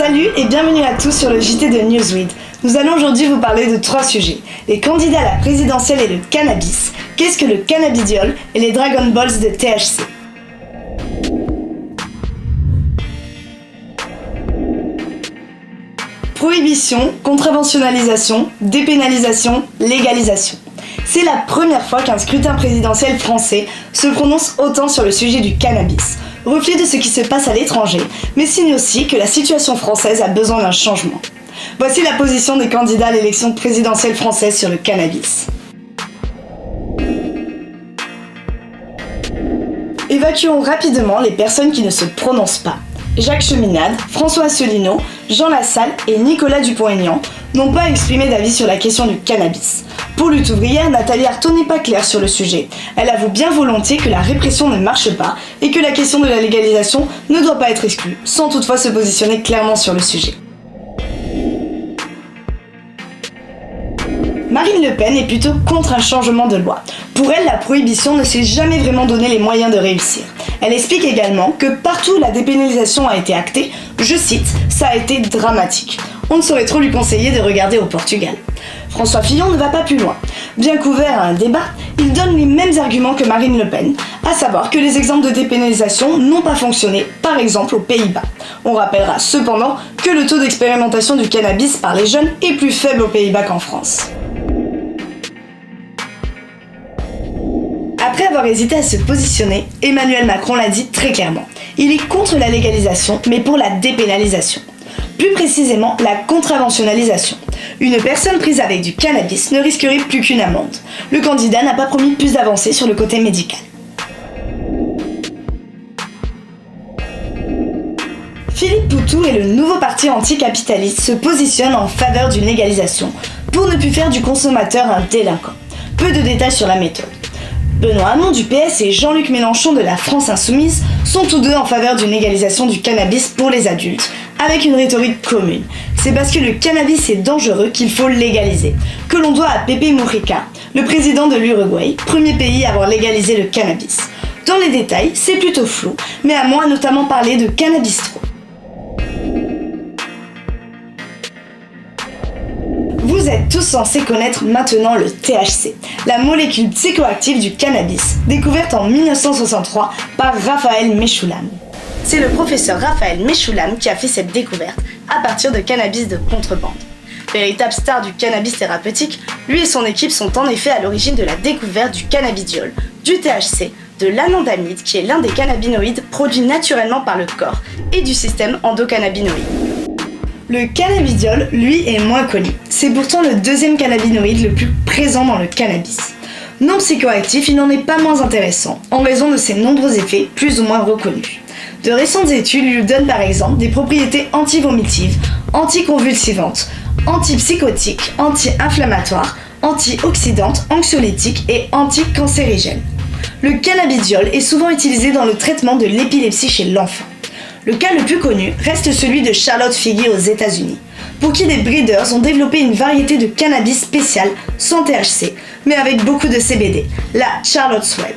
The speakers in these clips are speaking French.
Salut et bienvenue à tous sur le JT de Newsweed. Nous allons aujourd'hui vous parler de 3 sujets. Les candidats à la présidentielle et le cannabis, qu'est-ce que le cannabidiol et les Dragon Balls de THC. Prohibition, contraventionnalisation, dépénalisation, légalisation. C'est la première fois qu'un scrutin présidentiel français se prononce autant sur le sujet du cannabis, reflet de ce qui se passe à l'étranger, mais signe aussi que la situation française a besoin d'un changement. Voici la position des candidats à l'élection présidentielle française sur le cannabis. Évacuons rapidement les personnes qui ne se prononcent pas. Jacques Cheminade, François Asselineau, Jean Lassalle et Nicolas Dupont-Aignan n'ont pas exprimé d'avis sur la question du cannabis. Pour Lutte ouvrière, Nathalie Arthaud n'est pas claire sur le sujet. Elle avoue bien volontiers que la répression ne marche pas et que la question de la légalisation ne doit pas être exclue, sans toutefois se positionner clairement sur le sujet. Marine Le Pen est plutôt contre un changement de loi. Pour elle, la prohibition ne s'est jamais vraiment donné les moyens de réussir. Elle explique également que partout où la dépénalisation a été actée, je cite, ça a été dramatique. On ne saurait trop lui conseiller de regarder au Portugal. François Fillon ne va pas plus loin. Bien qu'ouvert à un débat, il donne les mêmes arguments que Marine Le Pen, à savoir que les exemples de dépénalisation n'ont pas fonctionné, par exemple aux Pays-Bas. On rappellera cependant que le taux d'expérimentation du cannabis par les jeunes est plus faible aux Pays-Bas qu'en France. Après avoir hésité à se positionner, Emmanuel Macron l'a dit très clairement. Il est contre la légalisation, mais pour la dépénalisation. Plus précisément, la contraventionnalisation. Une personne prise avec du cannabis ne risquerait plus qu'une amende. Le candidat n'a pas promis plus d'avancées sur le côté médical. Philippe Poutou et le nouveau parti anticapitaliste se positionnent en faveur d'une légalisation pour ne plus faire du consommateur un délinquant. Peu de détails sur la méthode. Benoît Hamon du PS et Jean-Luc Mélenchon de la France Insoumise sont tous deux en faveur d'une légalisation du cannabis pour les adultes, avec une rhétorique commune. C'est parce que le cannabis est dangereux qu'il faut légaliser, que l'on doit à Pepe Mujica, le président de l'Uruguay, premier pays à avoir légalisé le cannabis. Dans les détails, c'est plutôt flou, mais Hamon a notamment parlé de cannabistro. Vous êtes tous censés connaître maintenant le THC, la molécule psychoactive du cannabis, découverte en 1963 par Raphaël Mechoulam. C'est le professeur Raphaël Mechoulam qui a fait cette découverte à partir de cannabis de contrebande. Véritable star du cannabis thérapeutique, lui et son équipe sont en effet à l'origine de la découverte du cannabidiol, du THC, de l'anandamide qui est l'un des cannabinoïdes produits naturellement par le corps et du système endocannabinoïde. Le cannabidiol, lui, est moins connu. C'est pourtant le deuxième cannabinoïde le plus présent dans le cannabis. Non psychoactif, il n'en est pas moins intéressant, en raison de ses nombreux effets plus ou moins reconnus. De récentes études lui donnent par exemple des propriétés anti-vomitives, anticonvulsivantes, antipsychotiques, anti-inflammatoires, antioxydantes, anxiolytiques et anticancérigènes. Le cannabidiol est souvent utilisé dans le traitement de l'épilepsie chez l'enfant. Le cas le plus connu reste celui de Charlotte Figi aux États-Unis, pour qui des breeders ont développé une variété de cannabis spéciale sans THC, mais avec beaucoup de CBD, la Charlotte Swell.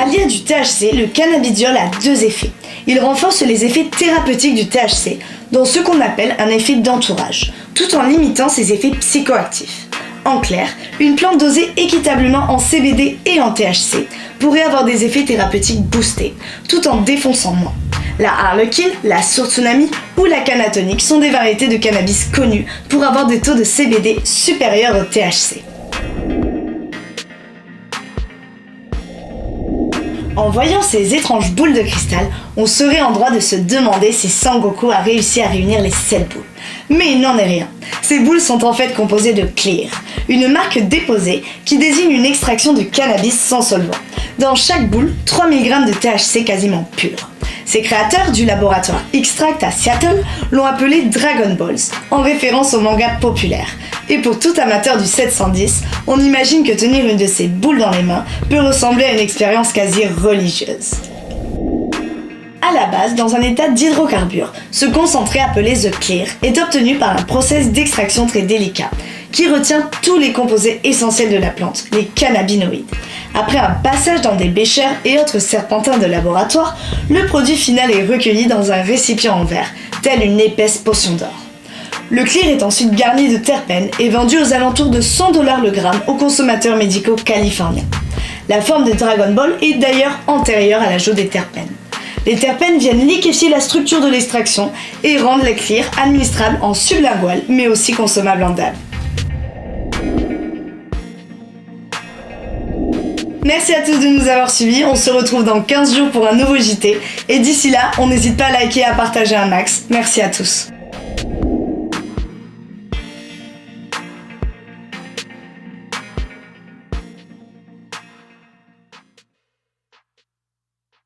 Allié à du THC, le cannabidiol a 2 effets. Il renforce les effets thérapeutiques du THC, dans ce qu'on appelle un effet d'entourage, tout en limitant ses effets psychoactifs. En clair, une plante dosée équitablement en CBD et en THC pourrait avoir des effets thérapeutiques boostés, tout en défonçant moins. La harlequine, la surtsunami ou la canatonique sont des variétés de cannabis connues pour avoir des taux de CBD supérieurs au THC. En voyant ces étranges boules de cristal, on serait en droit de se demander si Sangoku a réussi à réunir les 7 boules. Mais il n'en est rien. Ces boules sont en fait composées de clear, une marque déposée qui désigne une extraction de cannabis sans solvant. Dans chaque boule, 3 mg de THC quasiment pur. Ses créateurs du laboratoire Extract à Seattle l'ont appelé Dragon Balls, en référence au manga populaire. Et pour tout amateur du 710, on imagine que tenir une de ces boules dans les mains peut ressembler à une expérience quasi religieuse. À la base, dans un état d'hydrocarbure, ce concentré appelé The Clear est obtenu par un process d'extraction très délicat qui retient tous les composés essentiels de la plante, les cannabinoïdes. Après un passage dans des béchers et autres serpentins de laboratoire, le produit final est recueilli dans un récipient en verre, tel une épaisse potion d'or. Le clear est ensuite garni de terpènes et vendu aux alentours de $100 le gramme aux consommateurs médicaux californiens. La forme de Dragon Ball est d'ailleurs antérieure à l'ajout des terpènes. Les terpènes viennent liquéfier la structure de l'extraction et rendent le clear administrable en sublingual, mais aussi consommable en dab. Merci à tous de nous avoir suivis, on se retrouve dans 15 jours pour un nouveau JT. Et d'ici là, on n'hésite pas à liker et à partager un max. Merci à tous.